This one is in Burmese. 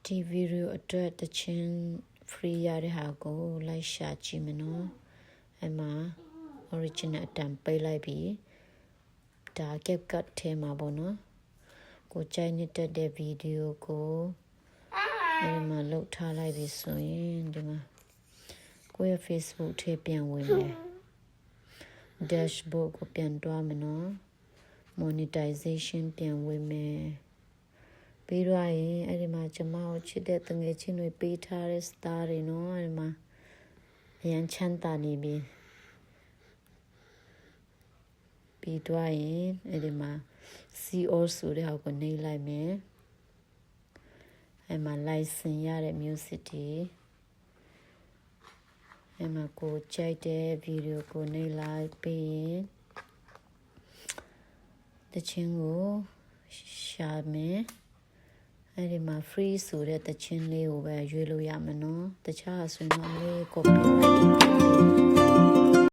ဒီဗီဒီယိုအတွက်တချင်း free ရတဲ့ဟာကိုလိုက်ရှာကြည့်မနော်အဲ့မှာ original အတန်ပေးလိုက်ပြီးဒါ CapCut ထဲမှာပေါ့နော်ကိုကြိုက်နေတဲ့ဗီဒီယိုကိုအဲ့မှာလုတ်ထားလိုက်ပြီဆိုရင်ဒီမှာကိုရဲ့ Facebook ထဲပြန်ဝင်မယ် dashboard ကိုပြန်တွားမယ်နော် monetization ပြန်ဝင်မယ်ပြီးတော့ရင်အဲ့ဒီမှာကျွန်မကိုချစ်တဲ့တငယ်ချင်းတွေပေးထားတဲ့ star တွေနော်အဲ့ဒီမှာအရန်ချမ်းသာနေပြီပြီးတော့ရင်အဲ့ဒီမှာ see all ဆိုတဲ့ဟာကိုနှိပ်လိုက်မယ်အဲ့မှာ license ရတဲ့ music တွေအဲ့မှာကိုကြိုက်တဲ့ဗီဒီယိုကိုနှိပ်လိုက်ပြီးရင်တချင်းကိုရှာမယ်အဲ့ဒီမှာ free ဆိုတဲ့တချင်းလေးကိုပဲရွေးလို့ရမယ်နော်တခြားဆိုရင်တော့လေး copy လိုက်